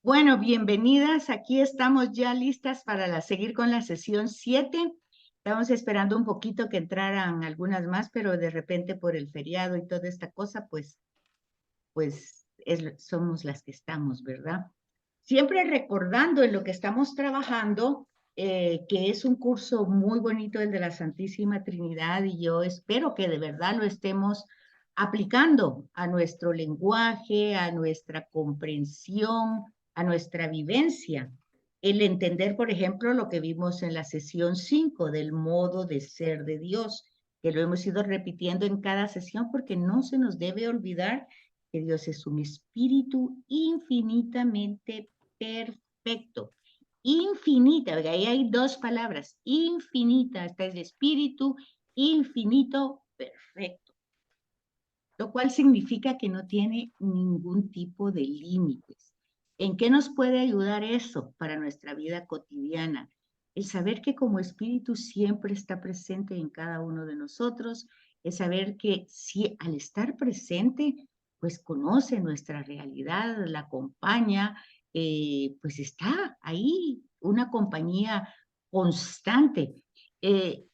Bueno, bienvenidas. Aquí estamos ya listas para seguir con la sesión 7. Estamos esperando un poquito que entraran algunas más, pero de repente por el feriado y toda esta cosa, somos las que estamos, ¿verdad? Siempre recordando en lo que estamos trabajando, que es un curso muy bonito el de la Santísima Trinidad, y yo espero que de verdad lo estemos aplicando a nuestro lenguaje, a nuestra comprensión, a nuestra vivencia. El entender, por ejemplo, lo que vimos en la sesión 5 del modo de ser de Dios, que lo hemos ido repitiendo en cada sesión porque no se nos debe olvidar que Dios es un espíritu infinitamente perfecto. Infinita, ahí hay dos palabras, infinita, está el espíritu infinito perfecto, lo cual significa que no tiene ningún tipo de límites. ¿En qué nos puede ayudar eso para nuestra vida cotidiana? El saber que como espíritu siempre está presente en cada uno de nosotros, el saber que si al estar presente, pues conoce nuestra realidad, la acompaña, pues está ahí, una compañía constante. Eh,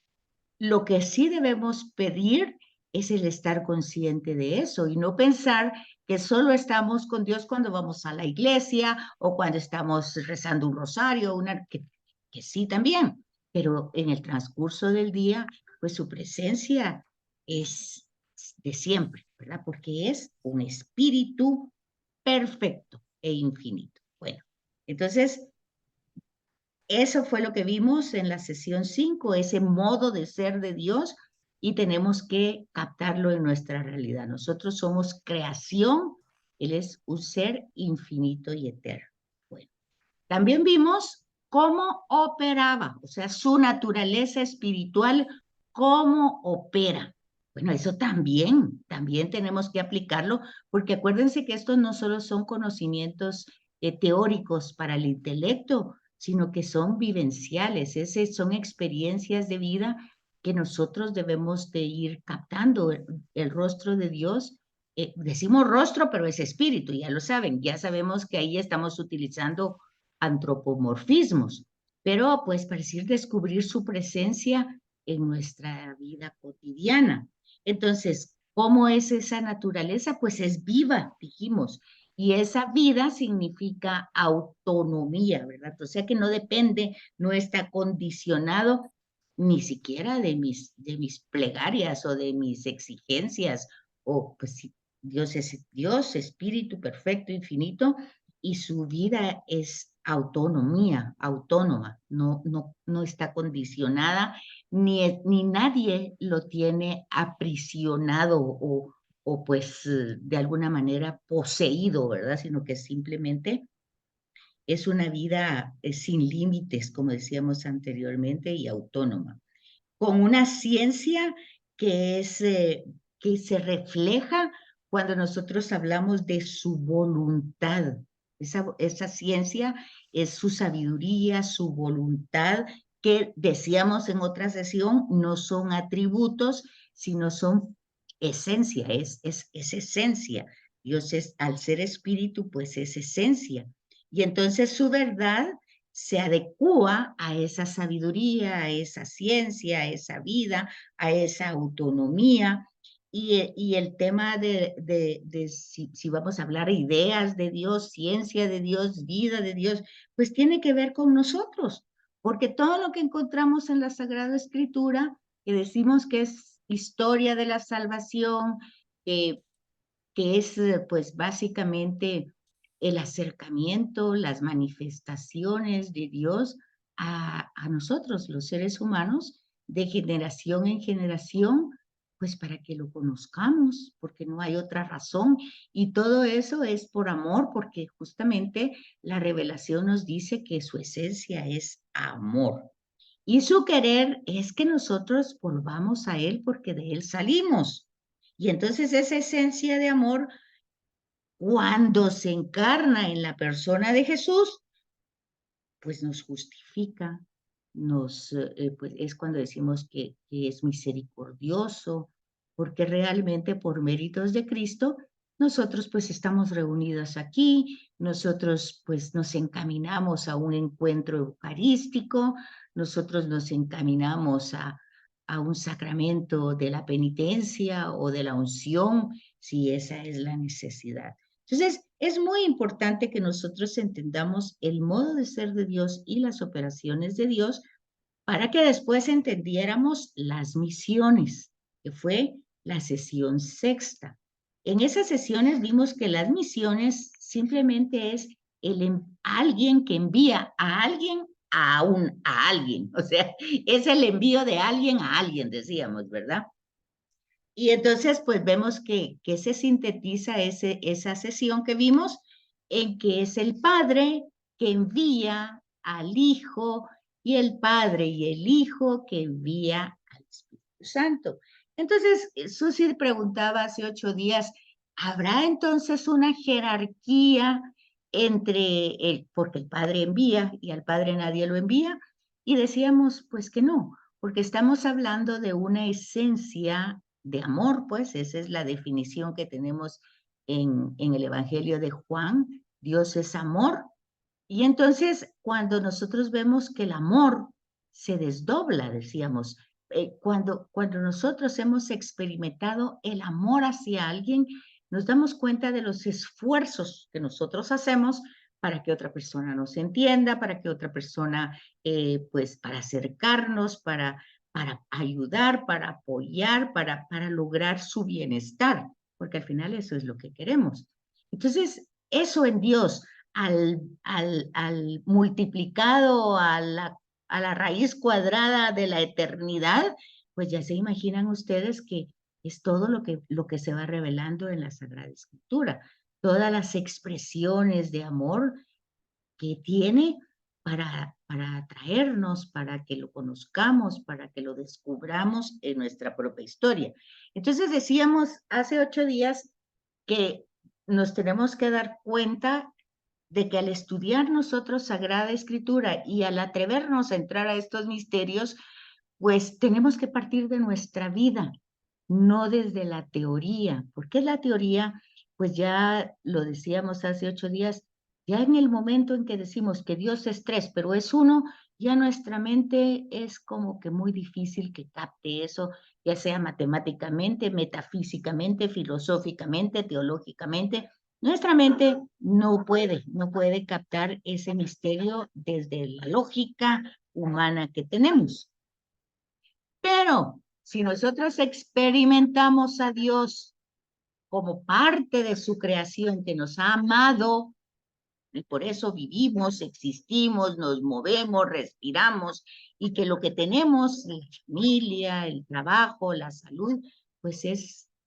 lo que sí debemos pedir es el estar consciente de eso y no pensar que solo estamos con Dios cuando vamos a la iglesia o cuando estamos rezando un rosario, que sí también, pero en el transcurso del día, pues su presencia es de siempre, ¿verdad? Porque es un espíritu perfecto e infinito. Bueno, entonces eso fue lo que vimos en la sesión 5, ese modo de ser de Dios, y tenemos que captarlo en nuestra realidad. Nosotros somos creación, Él es un ser infinito y eterno. Bueno, también vimos cómo operaba, o sea, su naturaleza espiritual, cómo opera. Bueno, eso también tenemos que aplicarlo, porque acuérdense que estos no solo son conocimientos teóricos para el intelecto, sino que son vivenciales, son experiencias de vida que nosotros debemos de ir captando. El rostro de Dios, decimos rostro, pero es espíritu, ya lo saben, ya sabemos que ahí estamos utilizando antropomorfismos, pero pues para decir descubrir su presencia en nuestra vida cotidiana. Entonces, ¿cómo es esa naturaleza? Pues es viva, dijimos, y esa vida significa autonomía, ¿verdad? O sea que no depende, no está condicionado ni siquiera de mis plegarias o de mis exigencias, o pues si Dios es Dios, espíritu perfecto, infinito, y su vida es autonomía, autónoma, no está condicionada, ni nadie lo tiene aprisionado o pues de alguna manera poseído, ¿verdad? Sino que simplemente es una vida sin límites, como decíamos anteriormente, y autónoma, con una ciencia que que se refleja cuando nosotros hablamos de su voluntad. Esa ciencia es su sabiduría, su voluntad, que decíamos en otra sesión, no son atributos, sino son esencia, es esencia. Dios es, al ser espíritu, pues es esencia. Y entonces su verdad se adecúa a esa sabiduría, a esa ciencia, a esa vida, a esa autonomía. Y el tema de si vamos a hablar ideas de Dios, ciencia de Dios, vida de Dios, pues tiene que ver con nosotros, porque todo lo que encontramos en la Sagrada Escritura, que decimos que es historia de la salvación, que que es pues básicamente el acercamiento, las manifestaciones de Dios a nosotros, los seres humanos, de generación en generación, pues para que lo conozcamos, porque no hay otra razón. Y todo eso es por amor, porque justamente la revelación nos dice que su esencia es amor. Y su querer es que nosotros volvamos a Él porque de Él salimos. Y entonces esa esencia de amor, cuando se encarna en la persona de Jesús, pues nos justifica, pues es cuando decimos que es misericordioso, porque realmente por méritos de Cristo nosotros pues estamos reunidos aquí, nosotros pues nos encaminamos a un encuentro eucarístico, nosotros nos encaminamos a un sacramento de la penitencia o de la unción, si esa es la necesidad. Entonces, es muy importante que nosotros entendamos el modo de ser de Dios y las operaciones de Dios para que después entendiéramos las misiones, que fue la sesión sexta. En esas sesiones vimos que las misiones simplemente es alguien que envía a alguien a alguien, o sea, es el envío de alguien a alguien, decíamos, ¿verdad? Y entonces, pues vemos que se sintetiza esa sesión que vimos en que es el Padre que envía al Hijo y el Padre y el Hijo que envía al Espíritu Santo. Entonces, Susi preguntaba hace 8 días, ¿habrá entonces una jerarquía porque el Padre envía y al Padre nadie lo envía? Y decíamos, pues que no, porque estamos hablando de una esencia de amor, pues esa es la definición que tenemos en el Evangelio de Juan. Dios es amor. Y entonces, cuando nosotros vemos que el amor se desdobla, decíamos, cuando nosotros hemos experimentado el amor hacia alguien, nos damos cuenta de los esfuerzos que nosotros hacemos para que otra persona nos entienda, para que otra persona, pues, para acercarnos, para ayudar, para apoyar, para lograr su bienestar, porque al final eso es lo que queremos. Entonces, eso en Dios, al multiplicado a la raíz cuadrada de la eternidad, pues ya se imaginan ustedes que es todo lo que se va revelando en la Sagrada Escritura, todas las expresiones de amor que tiene para atraernos, para que lo conozcamos, para que lo descubramos en nuestra propia historia. Entonces decíamos hace 8 días que nos tenemos que dar cuenta de que al estudiar nosotros Sagrada Escritura y al atrevernos a entrar a estos misterios, pues tenemos que partir de nuestra vida, no desde la teoría. ¿Por qué la teoría? Pues ya lo decíamos hace 8 días, ya en el momento en que decimos que Dios es tres, pero es uno, ya nuestra mente es como que muy difícil que capte eso, ya sea matemáticamente, metafísicamente, filosóficamente, teológicamente. Nuestra mente no puede captar ese misterio desde la lógica humana que tenemos. Pero si nosotros experimentamos a Dios como parte de su creación que nos ha amado, y por eso vivimos, existimos, nos movemos, respiramos, y que lo que tenemos, la familia, el trabajo, la salud, pues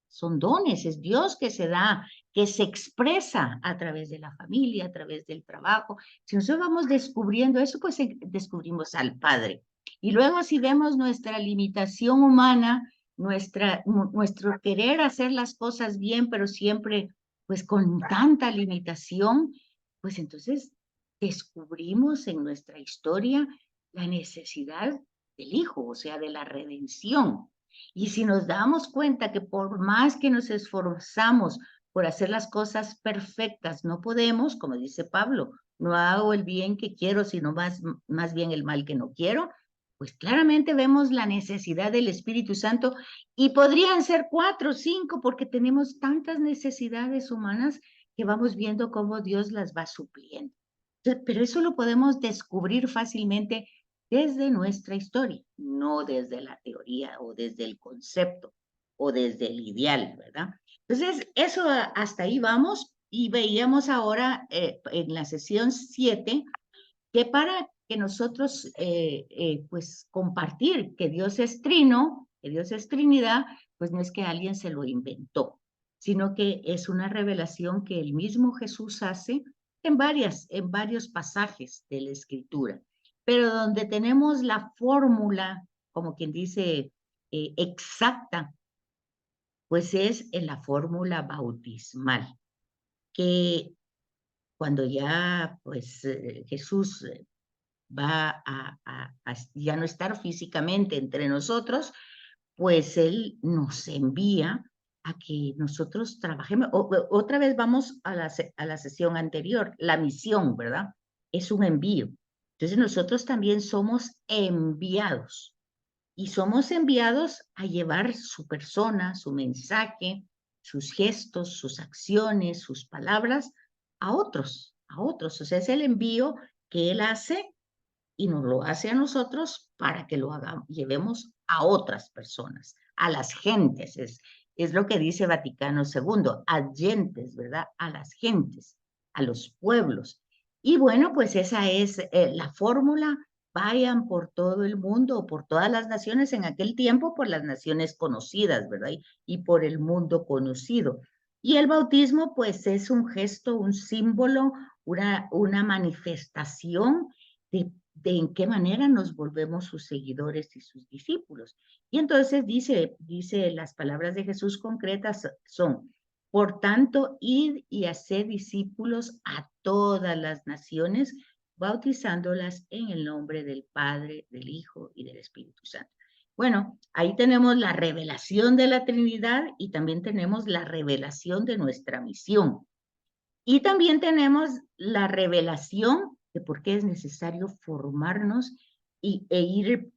son dones, es Dios que se da, que se expresa a través de la familia, a través del trabajo. Si nosotros vamos descubriendo eso, pues descubrimos al Padre. Y luego si vemos nuestra limitación humana, nuestro querer hacer las cosas bien, pero siempre pues con tanta limitación, pues entonces descubrimos en nuestra historia la necesidad del Hijo, o sea, de la redención. Y si nos damos cuenta que por más que nos esforzamos por hacer las cosas perfectas, no podemos, como dice Pablo, no hago el bien que quiero, sino más bien el mal que no quiero, pues claramente vemos la necesidad del Espíritu Santo y podrían ser 4 o 5 porque tenemos tantas necesidades humanas que vamos viendo cómo Dios las va supliendo. Pero eso lo podemos descubrir fácilmente desde nuestra historia, no desde la teoría o desde el concepto o desde el ideal, ¿verdad? Entonces, eso hasta ahí vamos y veíamos ahora en la sesión 7 que para que nosotros pues compartir que Dios es trino, que Dios es Trinidad, pues no es que alguien se lo inventó, sino que es una revelación que el mismo Jesús hace en varios pasajes de la Escritura, pero donde tenemos la fórmula, como quien dice, exacta, pues es en la fórmula bautismal, que cuando ya pues Jesús va a ya no estar físicamente entre nosotros, pues Él nos envía a que nosotros trabajemos. Otra vez vamos a la sesión anterior, la misión, ¿verdad? Es un envío. Entonces nosotros también somos enviados y somos enviados a llevar su persona, su mensaje, sus gestos, sus acciones, sus palabras a otros, a otros. O sea, es el envío que Él hace y nos lo hace a nosotros para que lo hagamos, llevemos a otras personas, a las gentes, es lo que dice Vaticano II, a gentes, ¿verdad? A las gentes, a los pueblos. Y bueno, pues esa es la fórmula, vayan por todo el mundo o por todas las naciones, en aquel tiempo por las naciones conocidas, ¿verdad? Y por el mundo conocido. Y el bautismo, pues es un gesto, un símbolo, una manifestación de en qué manera nos volvemos sus seguidores y sus discípulos. Y entonces dice las palabras de Jesús concretas son, por tanto, id y haced discípulos a todas las naciones, bautizándolas en el nombre del Padre, del Hijo y del Espíritu Santo. Bueno, ahí tenemos la revelación de la Trinidad y también tenemos la revelación de nuestra misión. Y también tenemos la revelación de por qué es necesario formarnos e ir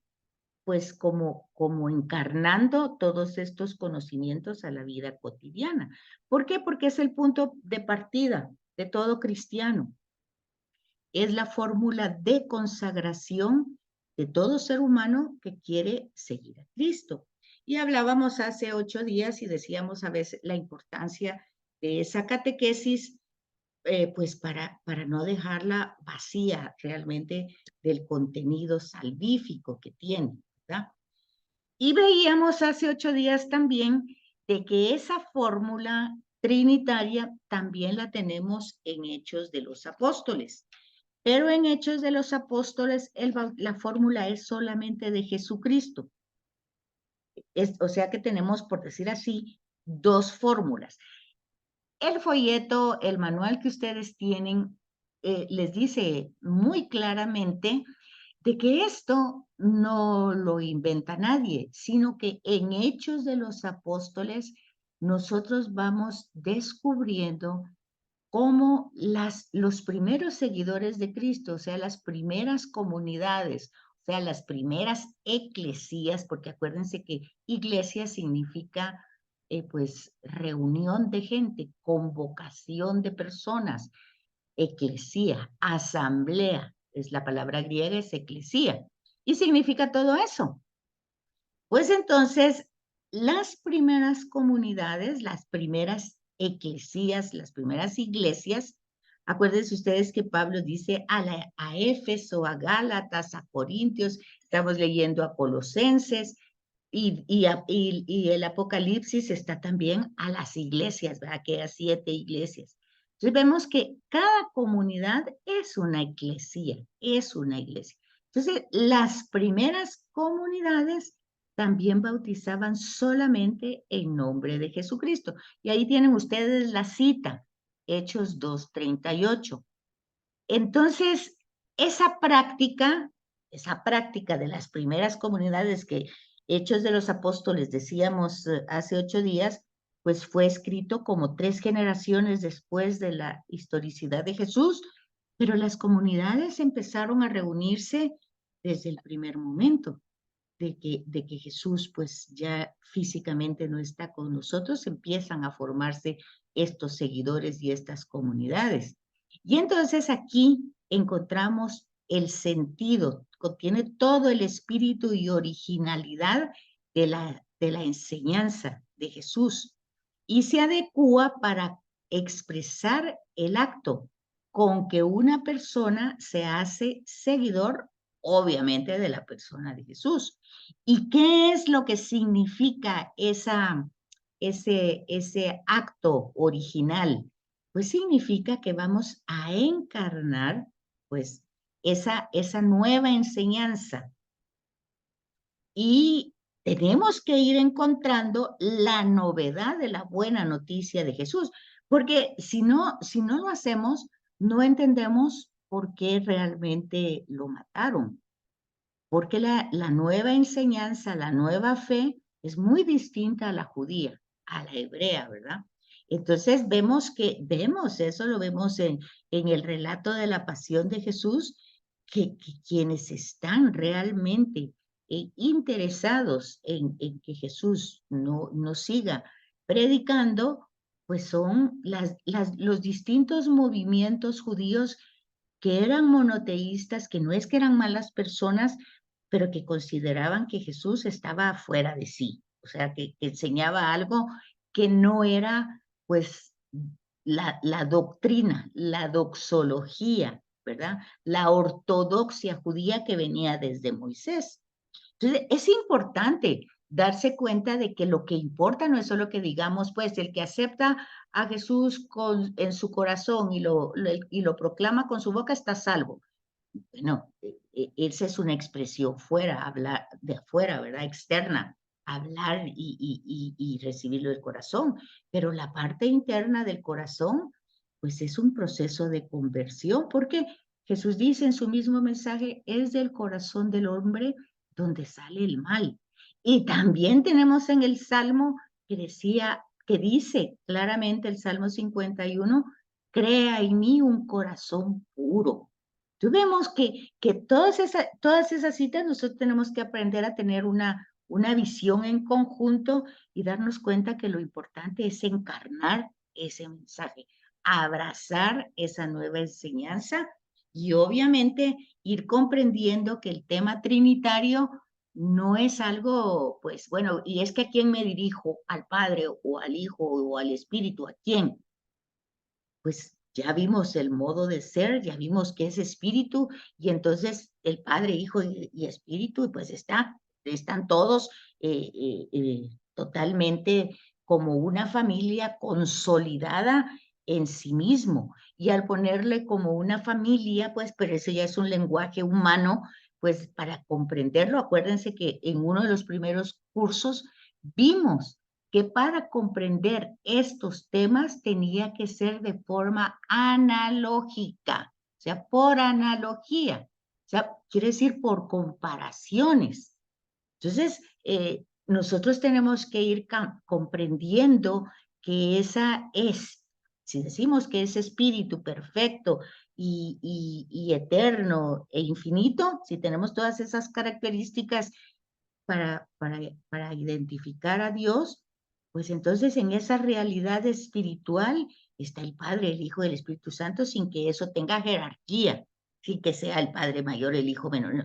pues como encarnando todos estos conocimientos a la vida cotidiana. ¿Por qué? Porque es el punto de partida de todo cristiano. Es la fórmula de consagración de todo ser humano que quiere seguir a Cristo. Y hablábamos hace 8 días y decíamos a veces la importancia de esa catequesis pues para no dejarla vacía realmente del contenido salvífico que tiene, ¿verdad? Y veíamos hace 8 días también de que esa fórmula trinitaria también la tenemos en Hechos de los Apóstoles. Pero en Hechos de los Apóstoles la fórmula es solamente de Jesucristo. O sea que tenemos, por decir así, 2 fórmulas. El folleto, el manual que ustedes tienen, les dice muy claramente de que esto no lo inventa nadie, sino que en Hechos de los Apóstoles nosotros vamos descubriendo cómo los primeros seguidores de Cristo, o sea, las primeras comunidades, o sea, las primeras eclesías, porque acuérdense que iglesia significa pues reunión de gente, convocación de personas, eclesía, asamblea, es la palabra griega, es eclesía, y significa todo eso. Pues entonces, las primeras comunidades, las primeras eclesías, las primeras iglesias, acuérdense ustedes que Pablo dice a Éfeso, a Gálatas, a Corintios, estamos leyendo a Colosenses, y el Apocalipsis está también a las iglesias, ¿verdad? Que a 7 iglesias. Entonces vemos que cada comunidad es una eclesía, es una iglesia. Entonces, las primeras comunidades también bautizaban solamente en nombre de Jesucristo. Y ahí tienen ustedes la cita, Hechos 2:38. Entonces, esa práctica de las primeras comunidades que Hechos de los Apóstoles decíamos hace 8 días, pues fue escrito como 3 generaciones después de la historicidad de Jesús, pero las comunidades empezaron a reunirse desde el primer momento de que Jesús pues ya físicamente no está con nosotros, empiezan a formarse estos seguidores y estas comunidades. Y entonces aquí encontramos el sentido, contiene todo el espíritu y originalidad de la enseñanza de Jesús y se adecua para expresar el acto con que una persona se hace seguidor, obviamente, de la persona de Jesús. ¿Y qué es lo que significa ese acto original? Pues significa que vamos a encarnar, pues, esa nueva enseñanza. Y tenemos que ir encontrando la novedad de la buena noticia de Jesús, porque si no lo hacemos, no entendemos por qué realmente lo mataron. Porque la nueva enseñanza, la nueva fe es muy distinta a la judía. a la hebrea, ¿verdad? Entonces vemos eso, lo vemos en el relato de la pasión de Jesús, que quienes están realmente interesados en que Jesús no siga predicando, pues son los distintos movimientos judíos que eran monoteístas, que no es que eran malas personas, pero que consideraban que Jesús estaba fuera de sí, o sea, que enseñaba algo que no era, pues, la doctrina, la doxología, ¿verdad? La ortodoxia judía que venía desde Moisés. Entonces, es importante darse cuenta de que lo que importa no es solo que digamos, pues, el que acepta a Jesús en su corazón y lo proclama con su boca está salvo. Bueno, esa es una expresión fuera, hablar de afuera, ¿verdad? Externa, hablar y recibirlo del corazón, pero la parte interna del corazón, pues es un proceso de conversión, porque Jesús dice en su mismo mensaje, es del corazón del hombre donde sale el mal. Y también tenemos en el Salmo que dice claramente el Salmo 51, crea en mí un corazón puro. Entonces vemos que todas esas citas nosotros tenemos que aprender a tener una visión en conjunto y darnos cuenta que lo importante es encarnar ese mensaje, abrazar esa nueva enseñanza y obviamente ir comprendiendo que el tema trinitario no es algo, pues bueno, y es que a quién me dirijo, al Padre o al Hijo o al Espíritu, ¿a quién? Pues ya vimos el modo de ser, ya vimos que es espíritu, y entonces el Padre, Hijo y Espíritu, pues están todos totalmente como una familia consolidada en sí mismo. Y al ponerle como una familia, pues, pero eso ya es un lenguaje humano, pues para comprenderlo, acuérdense que en uno de los primeros cursos vimos que para comprender estos temas tenía que ser de forma analógica, o sea, por analogía, o sea, quiere decir por comparaciones. Entonces, nosotros tenemos que ir comprendiendo que esa es, si decimos que es espíritu perfecto y eterno e infinito, si tenemos todas esas características para identificar a Dios, pues entonces en esa realidad espiritual está el Padre, el Hijo y el Espíritu Santo sin que eso tenga jerarquía, sin que sea el Padre mayor, el Hijo menor, no,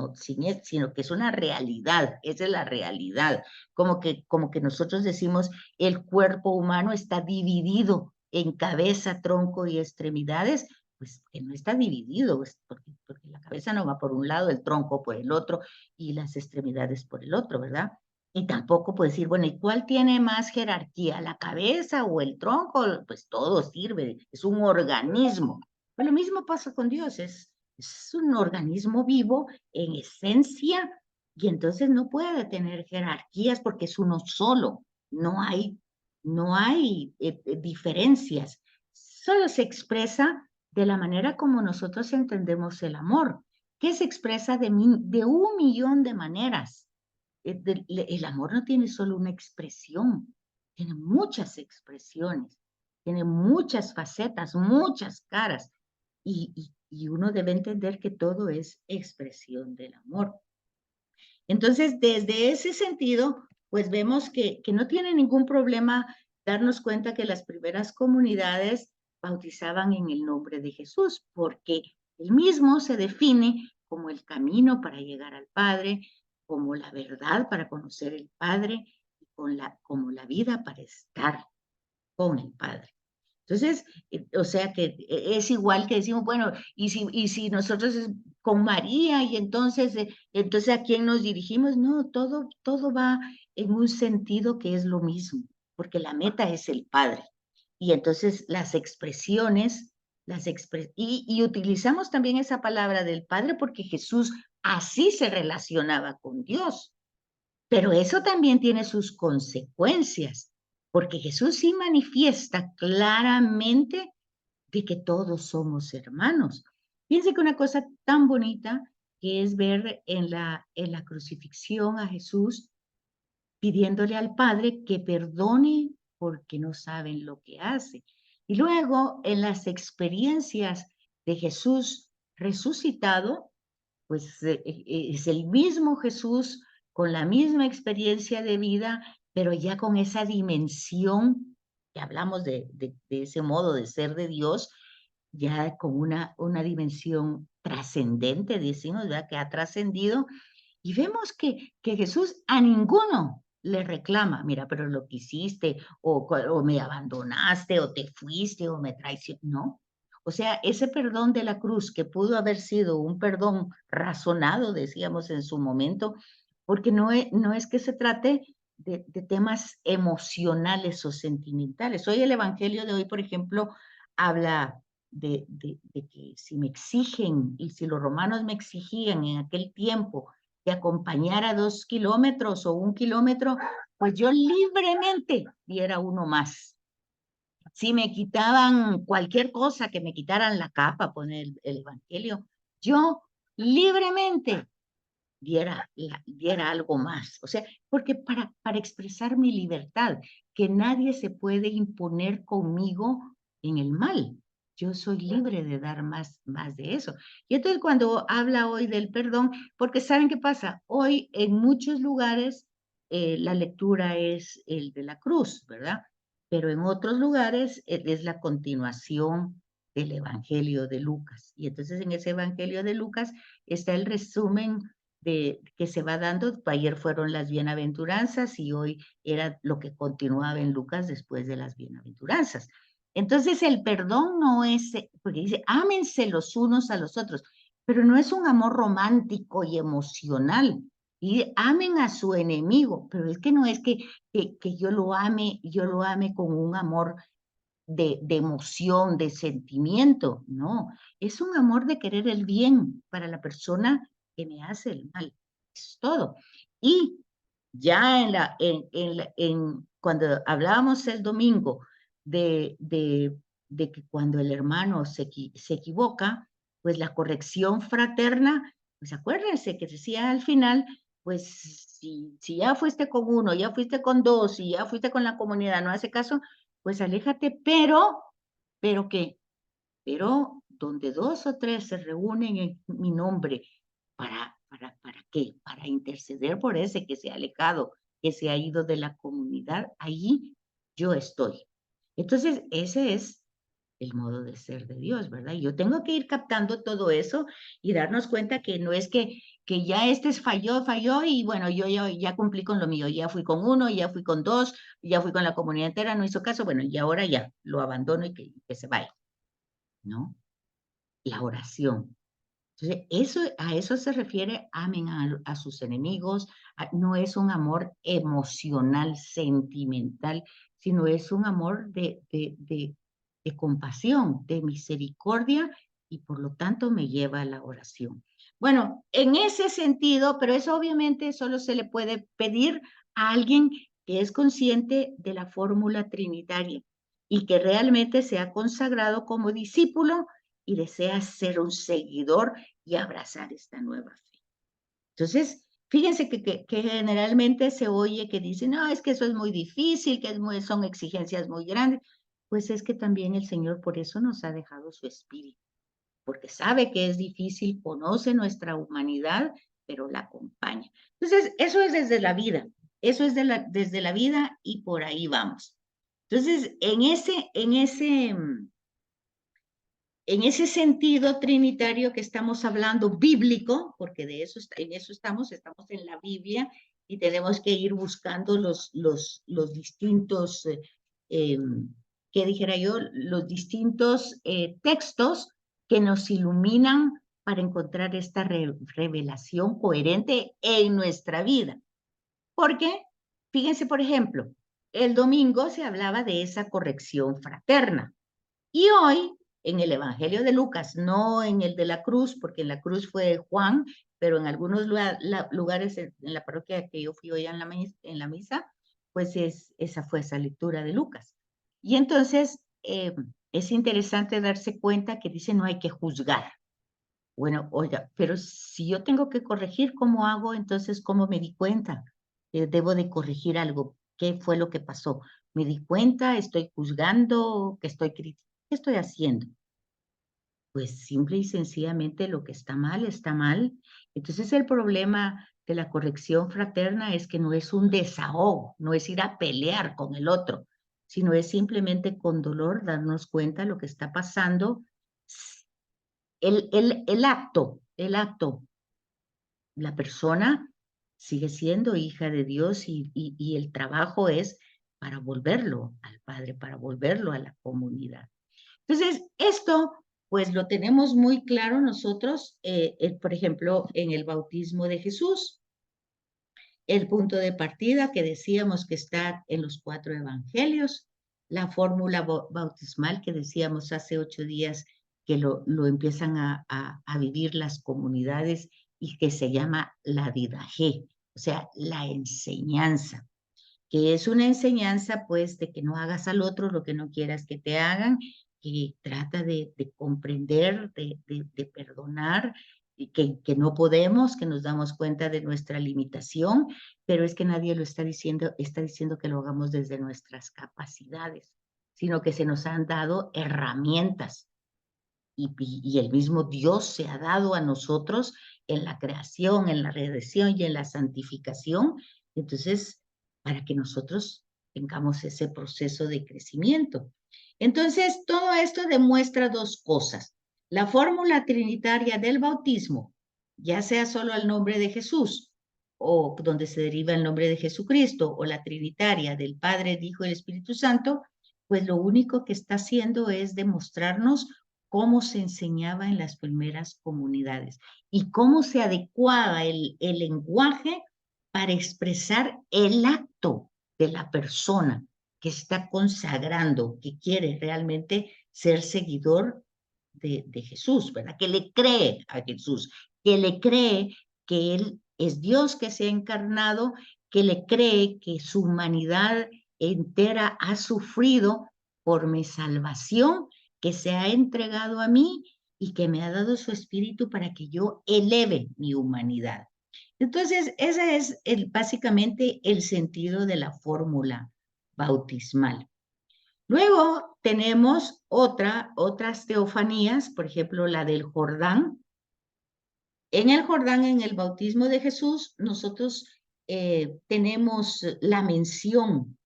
o sea, sino que es una realidad, esa es la realidad. Como que nosotros decimos, el cuerpo humano está dividido en cabeza, tronco y extremidades, pues que no está dividido, porque la cabeza no va por un lado, el tronco por el otro, y las extremidades por el otro, ¿verdad? Y tampoco puedes decir, bueno, ¿y cuál tiene más jerarquía, la cabeza o el tronco? Pues todo sirve, es un organismo. Pues lo mismo pasa con Dios, es un organismo vivo en esencia y entonces no puede tener jerarquías porque es uno solo, no hay diferencias, solo se expresa de la manera como nosotros entendemos el amor, que se expresa de un millón de maneras. El amor no tiene solo una expresión, tiene muchas expresiones, tiene muchas facetas, muchas caras, y uno debe entender que todo es expresión del amor. Entonces, desde ese sentido, pues vemos que no tiene ningún problema darnos cuenta que las primeras comunidades bautizaban en el nombre de Jesús, porque él mismo se define como el camino para llegar al Padre, como la verdad para conocer el Padre y como la vida para estar con el Padre. Entonces, o sea que es igual que decimos, bueno, y si nosotros con María y entonces ¿a quién nos dirigimos? No, todo va en un sentido que es lo mismo, porque la meta es el Padre. Y entonces y utilizamos también esa palabra del Padre porque Jesús así se relacionaba con Dios. Pero eso también tiene sus consecuencias, porque Jesús sí manifiesta claramente de que todos somos hermanos. Fíjense que una cosa tan bonita que es ver en la crucifixión a Jesús, pidiéndole al Padre que perdone porque no saben lo que hace. Y luego, en las experiencias de Jesús resucitado, pues es el mismo Jesús con la misma experiencia de vida, pero ya con esa dimensión que hablamos de ese modo de ser de Dios, ya con una dimensión trascendente, decimos, ¿verdad? Que ha trascendido y vemos que Jesús a ninguno le reclama, mira, pero lo que hiciste, o me abandonaste, o te fuiste, o me traicionaste. No. O sea, ese perdón de la cruz, que pudo haber sido un perdón razonado, decíamos en su momento, porque no es que se trate de temas emocionales o sentimentales. Hoy el Evangelio de hoy, por ejemplo, habla de que si me exigen, y si los romanos me exigían en aquel tiempo de acompañar a 2 kilómetros o 1 kilómetro, pues yo libremente diera uno más. Si me quitaban cualquier cosa, que me quitaran la capa, pone el Evangelio, yo libremente diera algo más. O sea, porque para expresar mi libertad, que nadie se puede imponer conmigo en el mal. Yo soy libre de dar más de eso. Y entonces cuando habla hoy del perdón, porque ¿saben qué pasa? Hoy en muchos lugares la lectura es el de la cruz, ¿verdad? Pero en otros lugares es la continuación del Evangelio de Lucas. Y entonces en ese Evangelio de Lucas está el resumen que se va dando. Ayer fueron las bienaventuranzas y hoy era lo que continuaba en Lucas después de las bienaventuranzas. Entonces el perdón no es, porque dice, ámense los unos a los otros, pero no es un amor romántico y emocional. Y amen a su enemigo, pero es que no es que yo lo ame con un amor de emoción, de sentimiento, no, es un amor de querer el bien para la persona que me hace el mal, es todo. Y ya cuando hablábamos el domingo de que cuando el hermano se equivoca, pues la corrección fraterna, pues acuérdense que decía al final, pues si ya fuiste con uno, ya fuiste con dos, y ya fuiste con la comunidad, no hace caso, pues aléjate, pero ¿qué? Pero donde dos o tres se reúnen en mi nombre, ¿para qué? Para interceder por ese que se ha alejado, que se ha ido de la comunidad, ahí yo estoy. Entonces, ese es el modo de ser de Dios, ¿verdad? Y yo tengo que ir captando todo eso y darnos cuenta que no es que ya falló y bueno, yo ya cumplí con lo mío, ya fui con uno, ya fui con dos, ya fui con la comunidad entera, no hizo caso, bueno, y ahora ya lo abandono y que se vaya, ¿no? La oración. Entonces, a eso se refiere, amen a sus enemigos, no es un amor emocional, sentimental, sino es un amor de compasión, de misericordia, y por lo tanto me lleva a la oración. Bueno, en ese sentido, pero eso obviamente solo se le puede pedir a alguien que es consciente de la fórmula trinitaria y que realmente se ha consagrado como discípulo y desea ser un seguidor y abrazar esta nueva fe. Entonces, fíjense que generalmente se oye que dicen, no, es que eso es muy difícil, que son exigencias muy grandes. Pues es que también el Señor por eso nos ha dejado su espíritu, porque sabe que es difícil, conoce nuestra humanidad, pero la acompaña. Entonces, eso es desde la vida, eso es desde la vida y por ahí vamos. Entonces, en ese sentido trinitario que estamos hablando, bíblico, porque en eso estamos en la Biblia y tenemos que ir buscando los distintos, eh, ¿qué dijera yo? Los distintos textos que nos iluminan para encontrar esta revelación coherente en nuestra vida. Porque, fíjense, por ejemplo, el domingo se hablaba de esa corrección fraterna. Y hoy, en el Evangelio de Lucas, no en el de la cruz, porque en la cruz fue Juan, pero en algunos lugares en la parroquia que yo fui hoy en la misa, pues esa fue esa lectura de Lucas. Y entonces es interesante darse cuenta que dice no hay que juzgar. Bueno, oiga, pero si yo tengo que corregir, ¿cómo hago? Entonces, ¿cómo me di cuenta? debo de corregir algo. ¿Qué fue lo que pasó? Me di cuenta, estoy juzgando, que estoy criticando. ¿Qué estoy haciendo? Pues simple y sencillamente lo que está mal, está mal. Entonces el problema de la corrección fraterna es que no es un desahogo, no es ir a pelear con el otro, sino es simplemente con dolor darnos cuenta de lo que está pasando. El acto, la persona sigue siendo hija de Dios y el trabajo es para volverlo al Padre, para volverlo a la comunidad. Entonces, esto pues lo tenemos muy claro nosotros, por ejemplo, en el bautismo de Jesús, el punto de partida que decíamos que está en los 4 evangelios, la fórmula bautismal que decíamos hace 8 días que lo empiezan a vivir las comunidades y que se llama la didaje, o sea, la enseñanza, que es una enseñanza pues de que no hagas al otro lo que no quieras que te hagan, que trata de comprender, de perdonar, y que no podemos, que nos damos cuenta de nuestra limitación, pero es que nadie lo está diciendo que lo hagamos desde nuestras capacidades, sino que se nos han dado herramientas y el mismo Dios se ha dado a nosotros en la creación, en la redención y en la santificación, entonces, para que nosotros tengamos ese proceso de crecimiento. Entonces, todo esto demuestra dos cosas. La fórmula trinitaria del bautismo, ya sea solo el nombre de Jesús, o donde se deriva el nombre de Jesucristo, o la trinitaria del Padre, el Hijo y el Espíritu Santo, pues lo único que está haciendo es demostrarnos cómo se enseñaba en las primeras comunidades y cómo se adecuaba el lenguaje para expresar el acto de la persona que está consagrando, que quiere realmente ser seguidor de Jesús, ¿verdad? Que le cree a Jesús, que le cree que Él es Dios que se ha encarnado, que le cree que su humanidad entera ha sufrido por mi salvación, que se ha entregado a mí y que me ha dado su espíritu para que yo eleve mi humanidad. Entonces, ese es básicamente el sentido de la fórmula bautismal. Luego tenemos otras teofanías, por ejemplo, la del Jordán. En el Jordán, en el bautismo de Jesús, nosotros tenemos la mención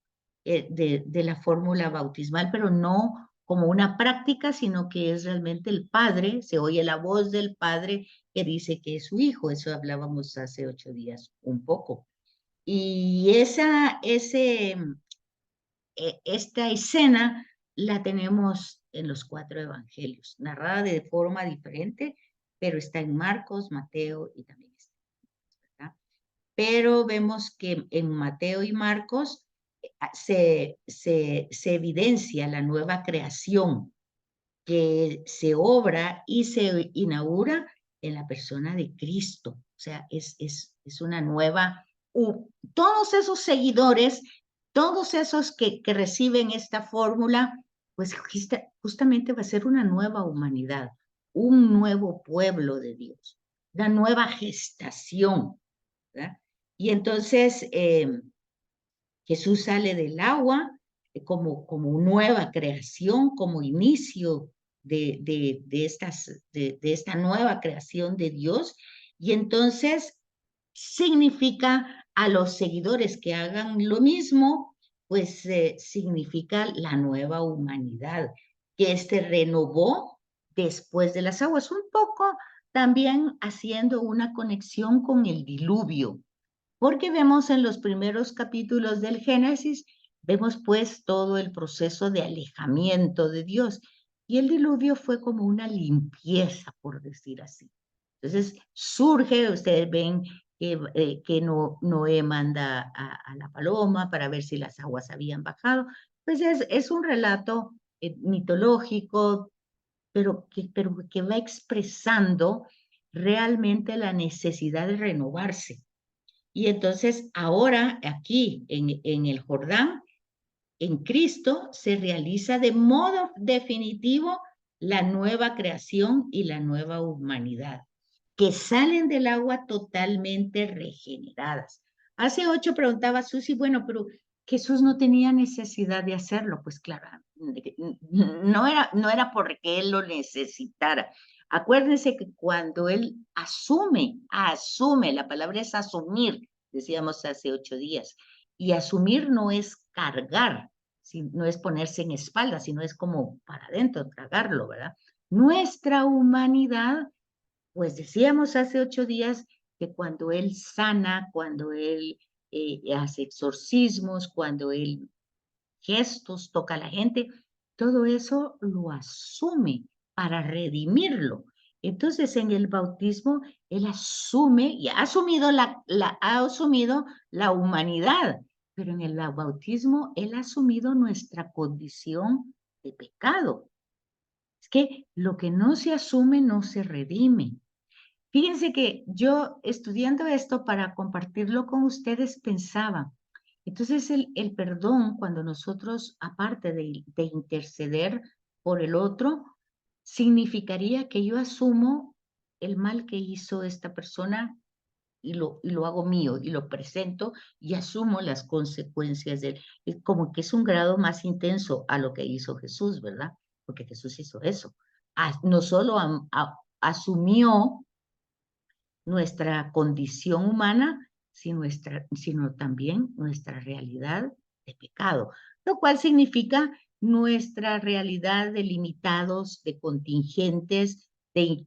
de la fórmula bautismal, pero no como una práctica, sino que es realmente el Padre, se oye la voz del Padre que dice que es su Hijo. Eso hablábamos hace 8 días un poco. Y esta escena la tenemos en los 4 evangelios, narrada de forma diferente, pero está en Marcos, Mateo y también está, ¿verdad? Pero vemos que en Mateo y Marcos se evidencia la nueva creación que se obra y se inaugura en la persona de Cristo. O sea, es una nueva, todos esos seguidores, todos esos que reciben esta fórmula, pues justamente va a ser una nueva humanidad, un nuevo pueblo de Dios, una nueva gestación, ¿verdad? Y entonces Jesús sale del agua como nueva creación, como inicio de esta nueva creación de Dios. Y entonces significa a los seguidores que hagan lo mismo, pues significa la nueva humanidad, que renovó después de las aguas, un poco también haciendo una conexión con el diluvio, porque vemos en los primeros capítulos del Génesis, vemos pues todo el proceso de alejamiento de Dios. Y el diluvio fue como una limpieza, por decir así. Entonces surge, ustedes ven que Noé manda a la paloma para ver si las aguas habían bajado. Pues es un relato mitológico, pero que va expresando realmente la necesidad de renovarse. Y entonces ahora aquí en el Jordán, en Cristo, se realiza de modo definitivo la nueva creación y la nueva humanidad, que salen del agua totalmente regeneradas. Hace 8 preguntaba Susi, bueno, pero Jesús no tenía necesidad de hacerlo. Pues claro, no era porque él lo necesitara. Acuérdense que cuando él asume, la palabra es asumir, decíamos hace 8 días, y asumir no es cargar, no es ponerse en espalda, sino es como para adentro, tragarlo, ¿verdad? Nuestra humanidad, pues decíamos hace 8 días que cuando él sana, cuando él hace exorcismos, cuando él gestos, toca a la gente, todo eso lo asume para redimirlo. Entonces, en el bautismo, él asume y ha asumido la humanidad, pero en el bautismo, él ha asumido nuestra condición de pecado. Es que lo que no se asume no se redime. Fíjense que yo estudiando esto para compartirlo con ustedes pensaba, entonces el perdón, cuando nosotros, aparte de interceder por el otro, significaría que yo asumo el mal que hizo esta persona y lo hago mío y lo presento y asumo las consecuencias de él. Es como que es un grado más intenso a lo que hizo Jesús, ¿verdad? Porque Jesús hizo eso. No solo asumió nuestra condición humana, sino también nuestra realidad de pecado, lo cual significa nuestra realidad de limitados, de contingentes, de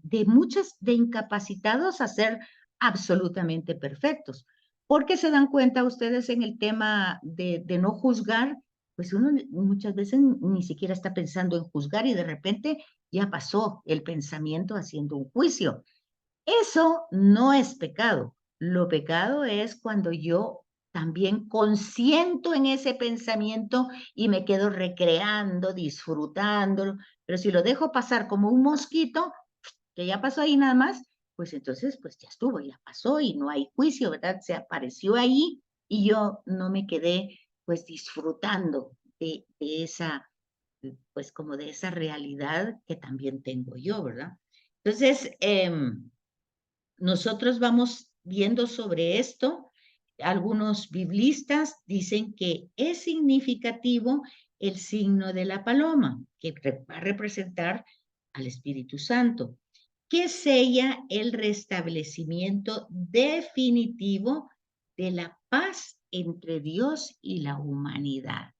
incapacitados a ser absolutamente perfectos. Porque se dan cuenta ustedes en el tema de no juzgar, pues uno muchas veces ni siquiera está pensando en juzgar y de repente ya pasó el pensamiento haciendo un juicio. Eso no es pecado. Lo pecado es cuando yo también consiento en ese pensamiento y me quedo recreando, disfrutando, pero si lo dejo pasar como un mosquito, que ya pasó ahí nada más, pues entonces pues ya estuvo, ya pasó y no hay juicio, ¿verdad? Se apareció ahí y yo no me quedé pues disfrutando de esa, pues como de esa realidad que también tengo yo, ¿verdad? Entonces, nosotros vamos viendo sobre esto. Algunos biblistas dicen que es significativo el signo de la paloma, que va a representar al Espíritu Santo, que sella el restablecimiento definitivo de la paz entre Dios y la humanidad.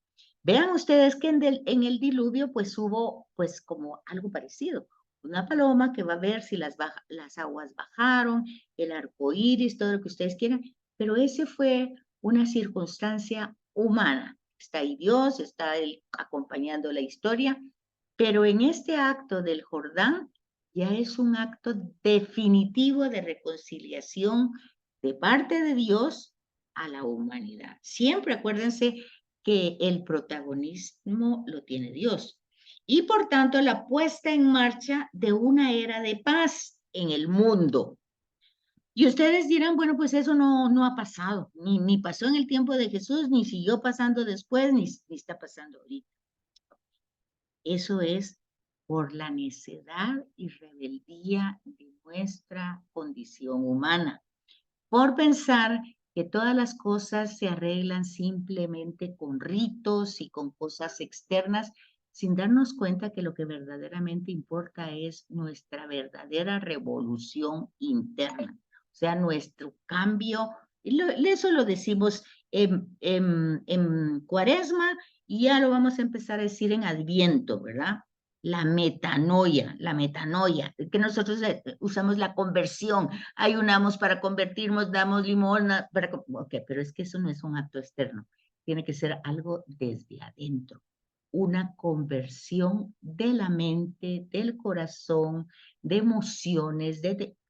Vean ustedes que en el diluvio pues hubo pues como algo parecido, una paloma que va a ver si las aguas bajaron, el arco iris, todo lo que ustedes quieran, pero ese fue una circunstancia humana. Está ahí Dios, está él acompañando la historia, pero en este acto del Jordán ya es un acto definitivo de reconciliación de parte de Dios a la humanidad. Siempre acuérdense que el protagonismo lo tiene Dios y por tanto la puesta en marcha de una era de paz en el mundo. Y ustedes dirán, bueno, pues eso no ha pasado, ni pasó en el tiempo de Jesús, ni siguió pasando después, ni está pasando ahorita. Eso es por la necedad y rebeldía de nuestra condición humana, por pensar que todas las cosas se arreglan simplemente con ritos y con cosas externas, sin darnos cuenta que lo que verdaderamente importa es nuestra verdadera revolución interna, o sea, nuestro cambio. Eso lo decimos en Cuaresma y ya lo vamos a empezar a decir en Adviento, ¿verdad? La metanoia, que nosotros usamos la conversión, ayunamos para convertirnos, damos limosna, okay, pero es que eso no es un acto externo, tiene que ser algo desde adentro, una conversión de la mente, del corazón, de emociones,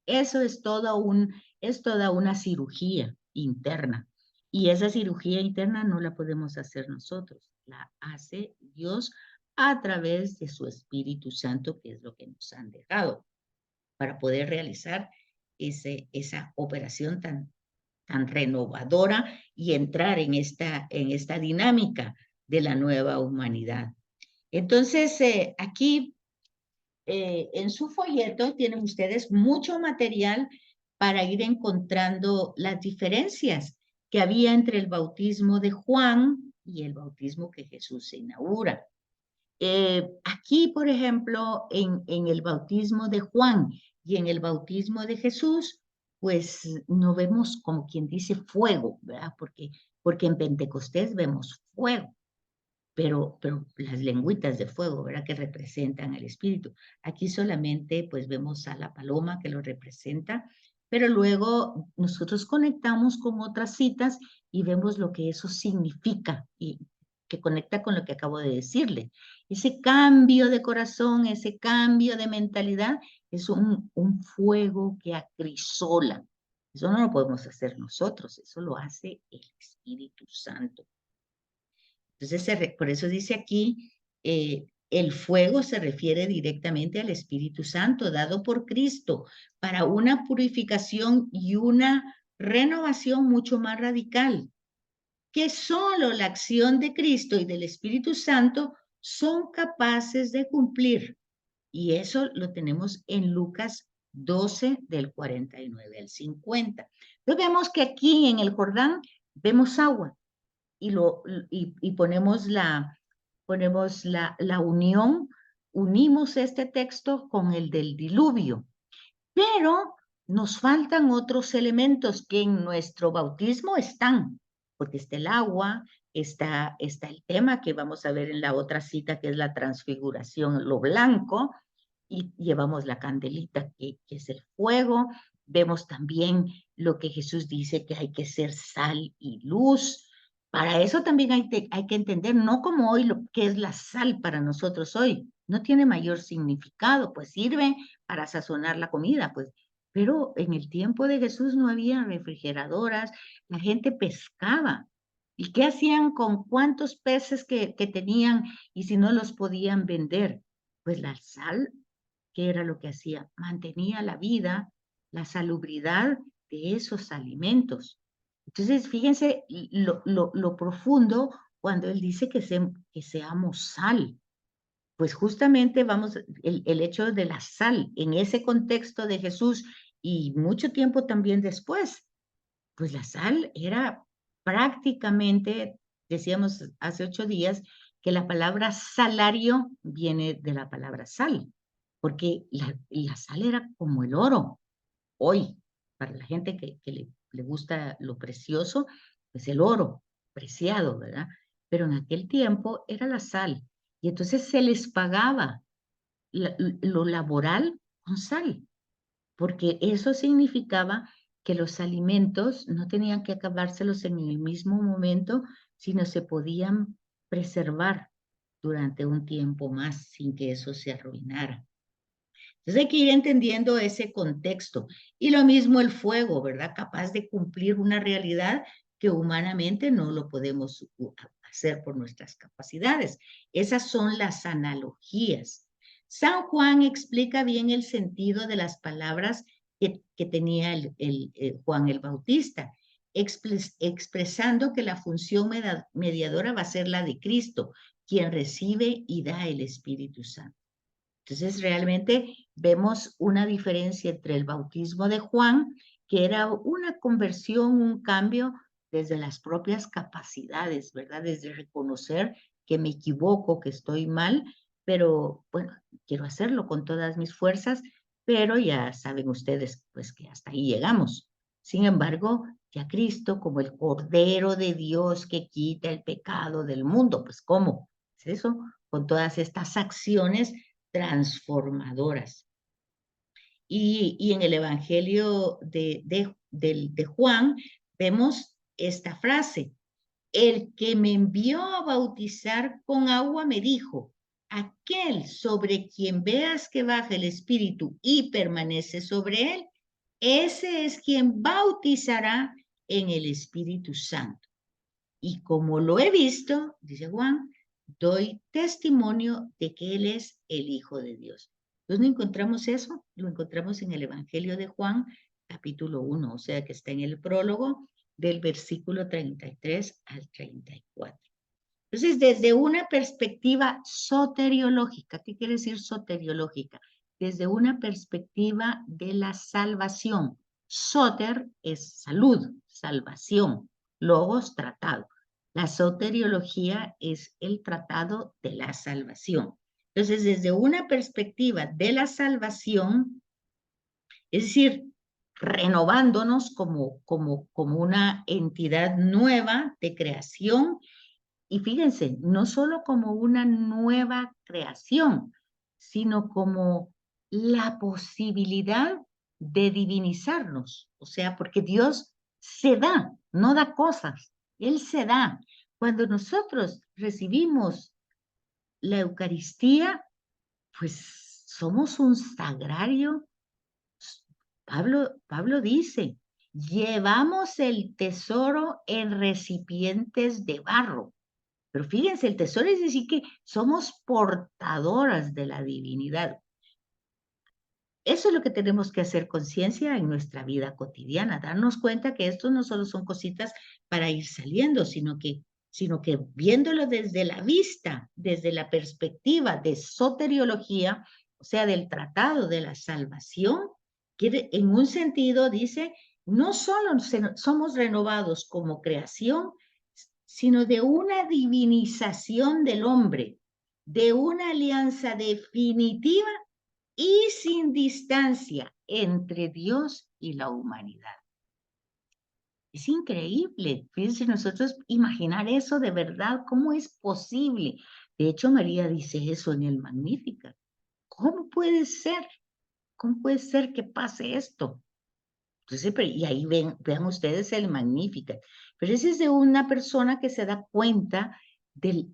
eso es toda una cirugía interna. Y esa cirugía interna no la podemos hacer nosotros, la hace Dios a través de su Espíritu Santo, que es lo que nos han dejado para poder realizar esa operación tan renovadora y entrar en esta dinámica de la nueva humanidad. Entonces, aquí en su folleto tienen ustedes mucho material para ir encontrando las diferencias que había entre el bautismo de Juan y el bautismo que Jesús se inaugura. Aquí, por ejemplo, en el bautismo de Juan y en el bautismo de Jesús, pues no vemos como quien dice fuego, ¿verdad? Porque en Pentecostés vemos fuego, pero las lengüitas de fuego, ¿verdad? Que representan al Espíritu. Aquí solamente pues vemos a la paloma que lo representa, pero luego nosotros conectamos con otras citas y vemos lo que eso significa y que conecta con lo que acabo de decirle. Ese cambio de corazón, ese cambio de mentalidad es un fuego que acrisola. Eso no lo podemos hacer nosotros, eso lo hace el Espíritu Santo. Entonces, por eso dice aquí, el fuego se refiere directamente al Espíritu Santo, dado por Cristo, para una purificación y una renovación mucho más radical, que solo la acción de Cristo y del Espíritu Santo son capaces de cumplir. Y eso lo tenemos en Lucas 12, del 49 al 50. Entonces vemos que aquí en el Jordán vemos agua y ponemos la unión, unimos este texto con el del diluvio, pero nos faltan otros elementos que en nuestro bautismo están, porque está el agua, está el tema que vamos a ver en la otra cita, que es la transfiguración, lo blanco, y llevamos la candelita, que es el fuego. Vemos también lo que Jesús dice, que hay que ser sal y luz. Para eso también hay que entender, no como hoy lo que es la sal para nosotros hoy, no tiene mayor significado, pues sirve para sazonar la comida, pues, pero en el tiempo de Jesús no había refrigeradoras, la gente pescaba. ¿Y qué hacían con cuántos peces que tenían y si no los podían vender? Pues la sal, ¿qué era lo que hacía? Mantenía la vida, la salubridad de esos alimentos. Entonces, fíjense lo profundo cuando él dice que seamos sal. Pues justamente vamos, el hecho de la sal en ese contexto de Jesús y mucho tiempo también después, pues la sal era prácticamente, decíamos hace 8 días, que la palabra salario viene de la palabra sal, porque la sal era como el oro hoy, para la gente que le gusta lo precioso, pues el oro, preciado, ¿verdad? Pero en aquel tiempo era la sal. Y entonces se les pagaba lo laboral con sal, porque eso significaba que los alimentos no tenían que acabárselos en el mismo momento, sino se podían preservar durante un tiempo más sin que eso se arruinara. Entonces hay que ir entendiendo ese contexto. Y lo mismo el fuego, ¿verdad? Capaz de cumplir una realidad que humanamente no lo podemos hacer por nuestras capacidades. Esas son las analogías. San Juan explica bien el sentido de las palabras que tenía Juan el Bautista, expresando que la función mediadora va a ser la de Cristo, quien recibe y da el Espíritu Santo. Entonces, realmente vemos una diferencia entre el bautismo de Juan, que era una conversión, un cambio desde las propias capacidades, ¿verdad? Desde reconocer que me equivoco, que estoy mal, pero bueno, quiero hacerlo con todas mis fuerzas, pero ya saben ustedes, pues que hasta ahí llegamos. Sin embargo, ya Cristo, como el Cordero de Dios que quita el pecado del mundo, pues ¿cómo? Es eso, con todas estas acciones transformadoras. Y en el Evangelio de Juan vemos esta frase: el que me envió a bautizar con agua me dijo, aquel sobre quien veas que baja el Espíritu y permanece sobre él, ese es quien bautizará en el Espíritu Santo. Y como lo he visto, dice Juan, doy testimonio de que Él es el Hijo de Dios. Entonces, ¿no encontramos eso? Lo encontramos en el Evangelio de Juan, capítulo 1, o sea que está en el prólogo del versículo 33 al 34. Entonces, desde una perspectiva soteriológica, ¿qué quiere decir soteriológica? Desde una perspectiva de la salvación. Soter es salud, salvación. logos, tratado. La soteriología es el tratado de la salvación. Entonces, desde una perspectiva de la salvación, es decir, renovándonos como una entidad nueva de creación, y fíjense, no solo como una nueva creación, sino como la posibilidad de divinizarnos. O sea, porque Dios se da, no da cosas, Él se da. Cuando nosotros recibimos la Eucaristía, pues somos un sagrario. Pablo dice, llevamos el tesoro en recipientes de barro. Pero fíjense, el tesoro es decir que somos portadoras de la divinidad. Eso es lo que tenemos que hacer conciencia en nuestra vida cotidiana, darnos cuenta que esto no solo son cositas para ir saliendo, sino que viéndolo desde la vista, desde la perspectiva de soteriología, o sea, del tratado de la salvación, que en un sentido dice, no solo somos renovados como creación, sino de una divinización del hombre, de una alianza definitiva y sin distancia entre Dios y la humanidad. Es increíble, fíjense nosotros imaginar eso de verdad, ¿cómo es posible? De hecho, María dice eso en el Magnificat. ¿Cómo puede ser? ¿Cómo puede ser que pase esto? Entonces, y ahí vean ustedes el Magnificat. Pero ese es de una persona que se da cuenta de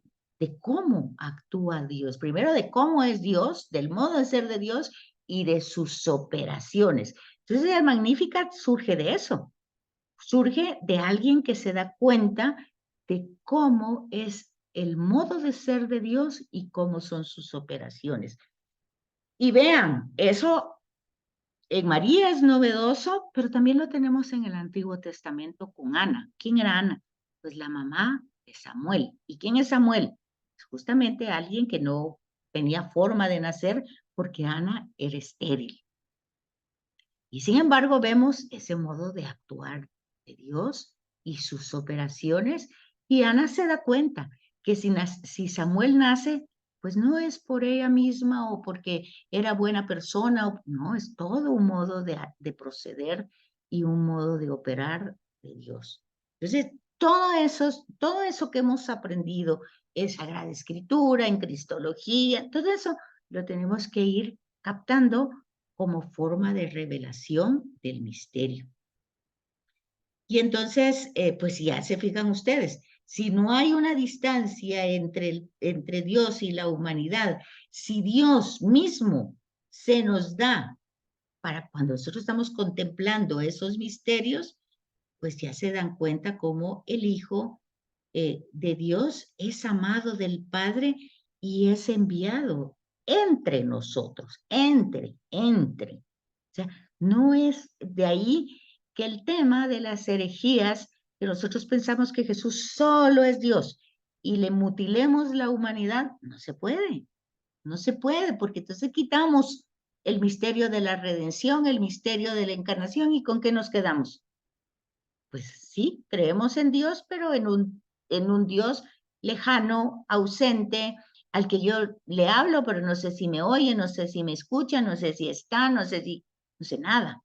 cómo actúa Dios. Primero de cómo es Dios, del modo de ser de Dios y de sus operaciones. Entonces, el Magnificat surge de eso. Surge de alguien que se da cuenta de cómo es el modo de ser de Dios y cómo son sus operaciones. Y vean, eso en María es novedoso, pero también lo tenemos en el Antiguo Testamento con Ana. ¿Quién era Ana? Pues la mamá de Samuel. ¿Y quién es Samuel? Pues justamente alguien que no tenía forma de nacer porque Ana era estéril. Y sin embargo vemos ese modo de actuar de Dios y sus operaciones, y Ana se da cuenta que si Samuel nace, pues no es por ella misma o porque era buena persona, no, es todo un modo de proceder y un modo de operar de Dios. Entonces, todo eso que hemos aprendido en Sagrada Escritura, en Cristología, todo eso lo tenemos que ir captando como forma de revelación del misterio. Y entonces, pues ya se fijan ustedes, si no hay una distancia entre Dios y la humanidad, si Dios mismo se nos da para cuando nosotros estamos contemplando esos misterios, pues ya se dan cuenta cómo el Hijo de Dios es amado del Padre y es enviado entre nosotros, entre. O sea, no es de ahí que el tema de las herejías, que nosotros pensamos que Jesús solo es Dios y le mutilemos la humanidad, no se puede, porque entonces quitamos el misterio de la redención, el misterio de la encarnación, ¿y con qué nos quedamos? Pues sí, creemos en Dios, pero en un Dios lejano, ausente, al que yo le hablo, pero no sé si me oye, no sé si me escucha, no sé si está, no sé nada.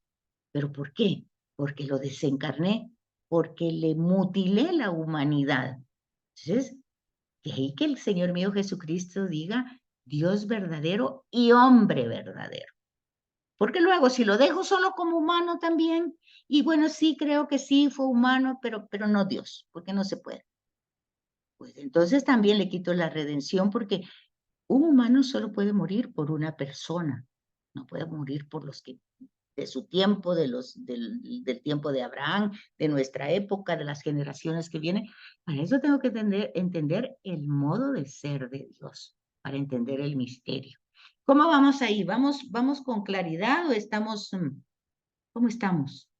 ¿Pero por qué? Porque lo desencarné, porque le mutilé la humanidad. Entonces, de ahí que el Señor mío Jesucristo diga Dios verdadero y hombre verdadero. Porque luego, si lo dejo solo como humano también, y bueno, sí, creo que sí, fue humano, pero no Dios, porque no se puede. Pues entonces también le quito la redención, porque un humano solo puede morir por una persona, no puede morir por los que de su tiempo, del tiempo de Abraham, de nuestra época, de las generaciones que vienen. Para eso tengo que entender el modo de ser de Dios, para entender el misterio. ¿Cómo vamos ahí? ¿Vamos con claridad o estamos, cómo estamos?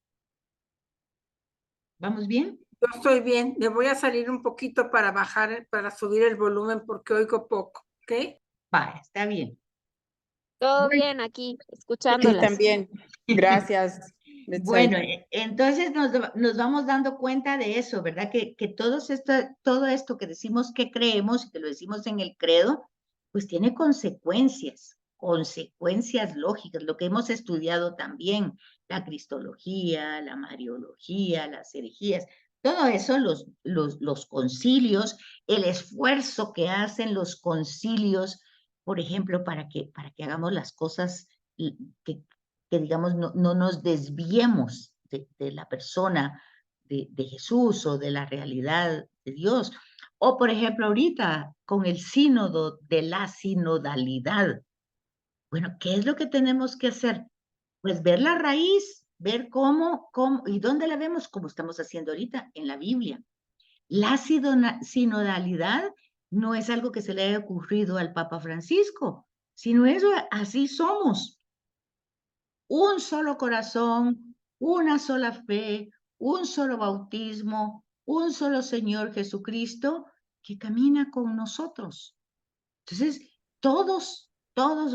¿Vamos bien? Yo estoy bien. Me voy a salir un poquito para subir el volumen porque oigo poco, ¿ok? Va, está bien. Todo Bueno, bien aquí, Sí, escuchándolas. también. Gracias. Bueno, Betsaida. entonces nos vamos dando cuenta de eso, ¿verdad? Que todo esto que decimos que creemos y que lo decimos en el credo, pues tiene consecuencias, consecuencias lógicas, lo que hemos estudiado también, la cristología, la mariología, las herejías, todo eso, los concilios, el esfuerzo que hacen los concilios, por ejemplo, para que hagamos las cosas que, que digamos, no nos desviemos de la persona de Jesús o de la realidad de Dios. O, por ejemplo, ahorita con el sínodo de la sinodalidad. Bueno, ¿qué es lo que tenemos que hacer? Pues ver la raíz, ver cómo y dónde la vemos, como estamos haciendo ahorita en la Biblia. La sinodalidad no es algo que se le haya ocurrido al Papa Francisco, sino eso, así somos. Un solo corazón, una sola fe, un solo bautismo, un solo Señor Jesucristo que camina con nosotros. Entonces, todos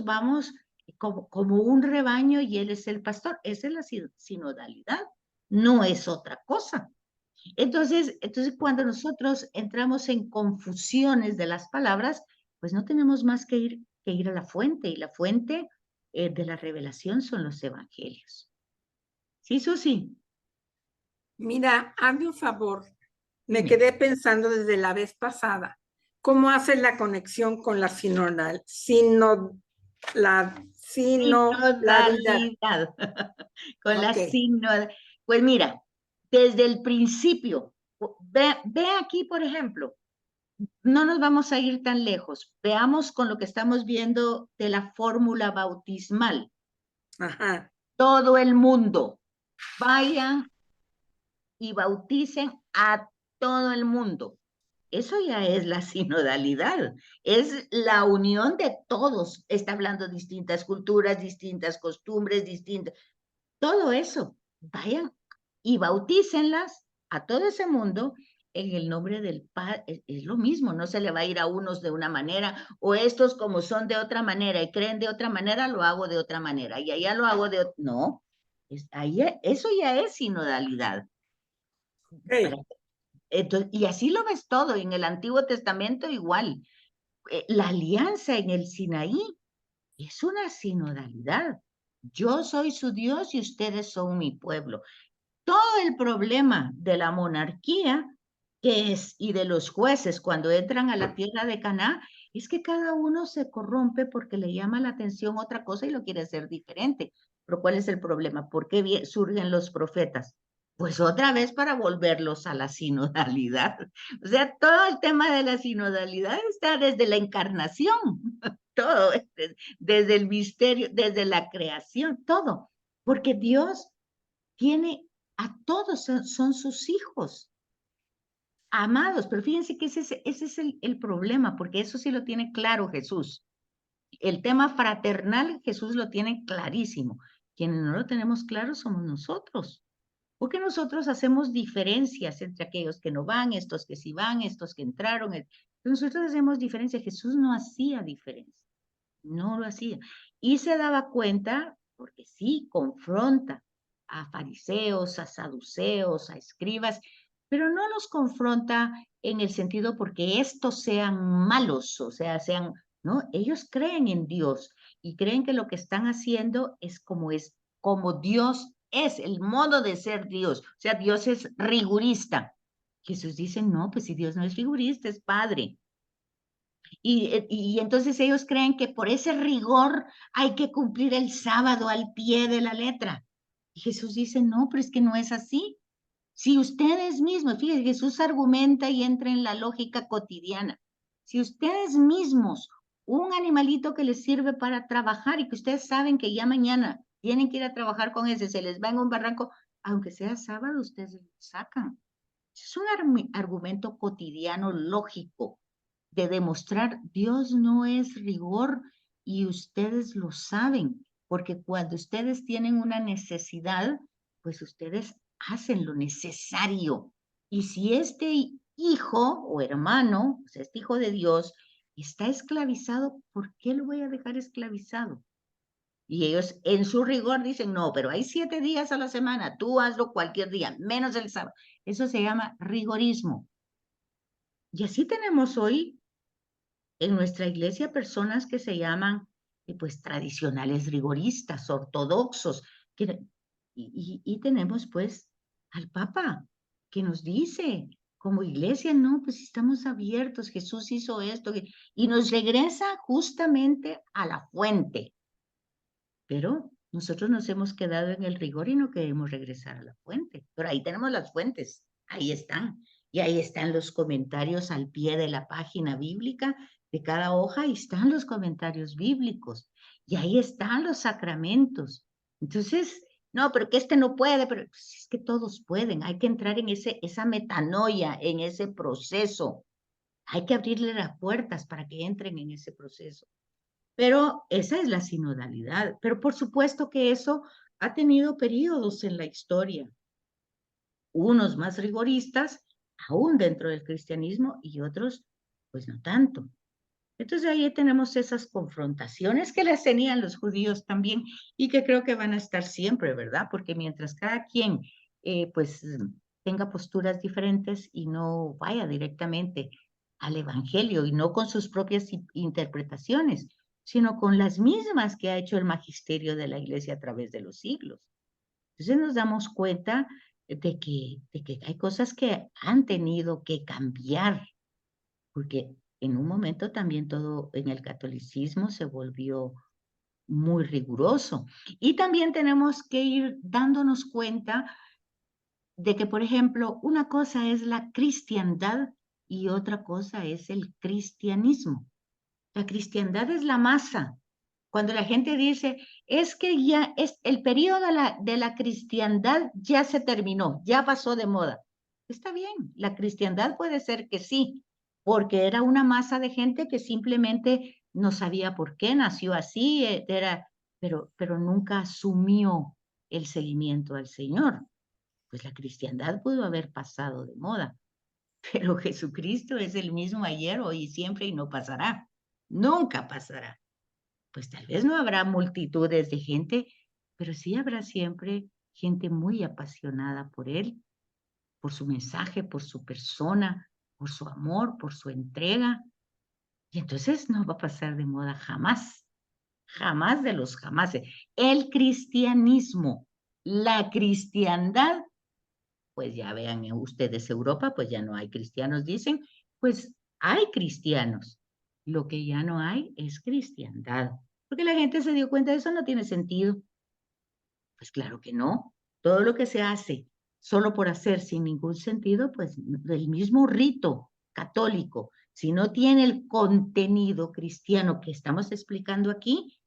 vamos como un rebaño y Él es el pastor. Esa es la sinodalidad, no es otra cosa. Entonces, cuando nosotros entramos en confusiones de las palabras, pues no tenemos más que ir a la fuente, y la fuente de la revelación son los evangelios. ¿Sí, Susi? Mira, hazme un favor. Me Dime. quedé pensando desde la vez pasada, ¿cómo haces la conexión con la sinodalidad? Sinodalidad. Con la Ok, sinodalidad. Pues mira, desde el principio, ve aquí, por ejemplo, no nos vamos a ir tan lejos. Veamos con lo que estamos viendo de la fórmula bautismal. ajá, Todo el mundo, vayan y bauticen a todo el mundo. Eso ya es la sinodalidad, es la unión de todos. Está hablando distintas culturas, distintas costumbres, distintas. Todo eso, vayan y bautícenlas a todo ese mundo en el nombre del Padre. Es lo mismo, no se le va a ir a unos de una manera, o estos como son de otra manera y creen de otra manera, lo hago de otra manera, y allá lo hago de otra. No, eso ya es sinodalidad. ok. Entonces, y así lo ves todo, en el Antiguo Testamento igual. La alianza en el Sinaí es una sinodalidad. Yo soy su Dios y ustedes son mi pueblo. Todo el problema de la monarquía y de los jueces cuando entran a la tierra de Canaán es que cada uno se corrompe porque le llama la atención otra cosa y lo quiere hacer diferente. Pero ¿cuál es el problema? ¿Por qué surgen los profetas? Pues otra vez para volverlos a la sinodalidad. O sea, todo el tema de la sinodalidad está desde la encarnación, todo, desde el misterio, desde la creación, todo. Porque Dios tiene a todos, son sus hijos amados, pero fíjense que ese es el problema, porque eso sí lo tiene claro Jesús. El tema fraternal, Jesús lo tiene clarísimo. Quienes no lo tenemos claro somos nosotros, porque nosotros hacemos diferencias entre aquellos que no van, estos que sí van, estos que entraron. Nosotros hacemos diferencia. Jesús no hacía diferencia, no lo hacía. Y se daba cuenta, porque sí, confronta a fariseos, a saduceos, a escribas, pero no los confronta en el sentido porque estos sean malos, o sea, ¿no? Ellos creen en Dios y creen que lo que están haciendo es como Dios es, el modo de ser Dios. O sea, Dios es rigurista. Jesús dice, no, pues si Dios no es rigurista, es Padre. Y entonces ellos creen que por ese rigor hay que cumplir el sábado al pie de la letra. Y Jesús dice, no, pero es que no es así. Si ustedes mismos, fíjense, Jesús argumenta y entra en la lógica cotidiana. Si ustedes mismos, un animalito que les sirve para trabajar y que ustedes saben que ya mañana tienen que ir a trabajar con ese, se les va en un barranco, aunque sea sábado, ustedes lo sacan. Es un argumento cotidiano lógico de demostrar Dios no es rigor y ustedes lo saben, porque cuando ustedes tienen una necesidad, pues ustedes hacen lo necesario. Y si este hijo o hermano, o sea, este hijo de Dios, está esclavizado, ¿por qué lo voy a dejar esclavizado? Y ellos en su rigor dicen, no, pero hay 7 días a la semana, tú hazlo cualquier día, menos el sábado. Eso se llama rigorismo. Y así tenemos hoy en nuestra iglesia personas que se llaman pues tradicionales rigoristas, ortodoxos, y tenemos pues al Papa que nos dice, como iglesia, no, pues estamos abiertos, Jesús hizo esto, y nos regresa justamente a la fuente. Pero nosotros nos hemos quedado en el rigor y no queremos regresar a la fuente. Pero ahí tenemos las fuentes, ahí están. Y ahí están los comentarios al pie de la página bíblica de cada hoja, y están los comentarios bíblicos. Y ahí están los sacramentos. Entonces, no, pero que este no puede, pero pues, es que todos pueden. Hay que entrar en esa metanoia, en ese proceso. Hay que abrirle las puertas para que entren en ese proceso. Pero esa es la sinodalidad. Pero por supuesto que eso ha tenido periodos en la historia, unos más rigoristas, aún dentro del cristianismo, y otros, pues no tanto. Entonces ahí tenemos esas confrontaciones que las tenían los judíos también y que creo que van a estar siempre, ¿verdad? Porque mientras cada quien, pues, tenga posturas diferentes y no vaya directamente al evangelio y no con sus propias interpretaciones, sino con las mismas que ha hecho el magisterio de la iglesia a través de los siglos. Entonces nos damos cuenta de que hay cosas que han tenido que cambiar, porque en un momento también todo en el catolicismo se volvió muy riguroso. Y también tenemos que ir dándonos cuenta de que, por ejemplo, una cosa es la cristiandad y otra cosa es el cristianismo. La cristiandad es la masa. Cuando la gente dice, es que ya es el periodo de la cristiandad ya se terminó, ya pasó de moda. Está bien, la cristiandad puede ser que sí, porque era una masa de gente que simplemente no sabía por qué nació así, pero nunca asumió el seguimiento al Señor. Pues la cristiandad pudo haber pasado de moda, pero Jesucristo es el mismo ayer, hoy y siempre, y no pasará. Nunca pasará. Pues tal vez no habrá multitudes de gente, pero sí habrá siempre gente muy apasionada por él, por su mensaje, por su persona, por su amor, por su entrega. Y entonces no va a pasar de moda jamás, jamás de los jamases. El cristianismo, la cristiandad, pues ya vean ustedes Europa, pues ya no hay cristianos, dicen, pues hay cristianos. Lo que ya no hay es cristiandad, porque la gente se dio cuenta de eso, no tiene sentido. Pues claro que no. Todo lo que se hace solo por hacer sin ningún sentido, pues el mismo rito católico, si no tiene el contenido cristiano que estamos explicando aquí,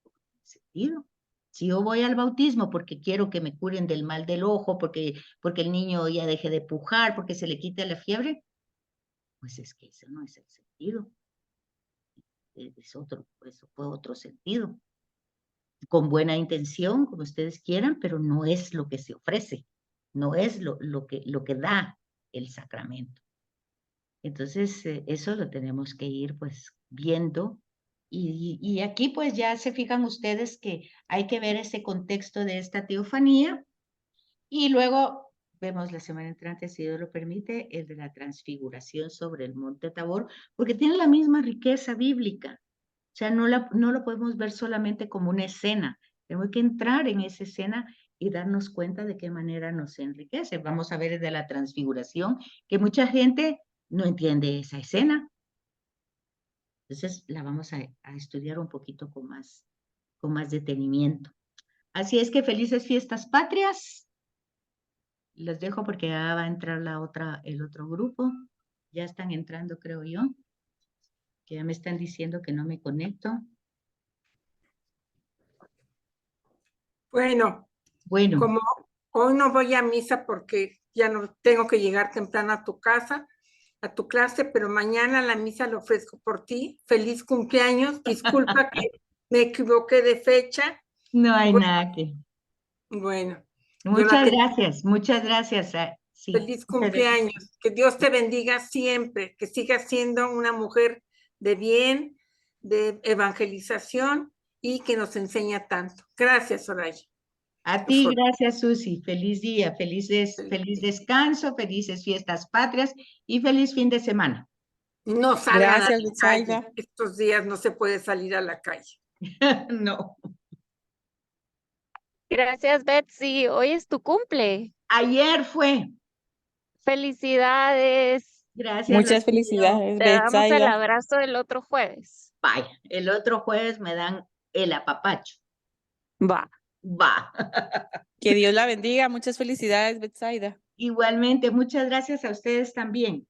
no tiene sentido. Si yo voy al bautismo porque quiero que me curen del mal del ojo, porque el niño ya deje de pujar, porque se le quite la fiebre, pues es que eso no es el sentido. Es otro, eso fue otro sentido. Con buena intención, como ustedes quieran, pero no es lo que se ofrece, no es lo que da el sacramento. Entonces, eso lo tenemos que ir pues viendo. Y aquí pues ya se fijan ustedes que hay que ver ese contexto de esta teofanía, y luego vemos la semana entrante, si Dios lo permite, el de la transfiguración sobre el monte Tabor, porque tiene la misma riqueza bíblica. O sea, no lo podemos ver solamente como una escena. Tenemos que entrar en esa escena y darnos cuenta de qué manera nos enriquece. Vamos a ver de la transfiguración, que mucha gente no entiende esa escena. Entonces la vamos a estudiar un poquito con más detenimiento. Así es que felices fiestas patrias. Los dejo porque ya va a entrar el otro grupo. Ya están entrando, creo yo, que ya me están diciendo que no me conecto. Bueno, Bueno, como hoy no voy a misa porque ya no tengo que llegar temprano a tu casa, a tu clase, pero mañana la misa la ofrezco por ti. Feliz cumpleaños. Disculpa que me equivoqué de fecha. no hay nada que. Bueno, Muchas Jonathan, gracias, muchas gracias. Sí, feliz muchas gracias. cumpleaños. Que Dios te bendiga siempre, que sigas siendo una mujer de bien, de evangelización y que nos enseña tanto. Gracias, Soraya. A ti, gracias, Susi. Feliz día, feliz Feliz. descanso, felices fiestas patrias y feliz fin de semana. No salgan a Gracias, la calle. Betsaida. Estos días no se puede salir a la calle. No. Gracias, Betsy. Hoy es tu cumple. Ayer fue. Felicidades. Gracias. Muchas Rocío. felicidades, Te damos el Betsaida. abrazo el otro jueves. Vaya, el otro jueves me dan el apapacho. Va. Va. Que Dios la bendiga. Muchas felicidades, Betsaida. Igualmente, muchas gracias a ustedes también.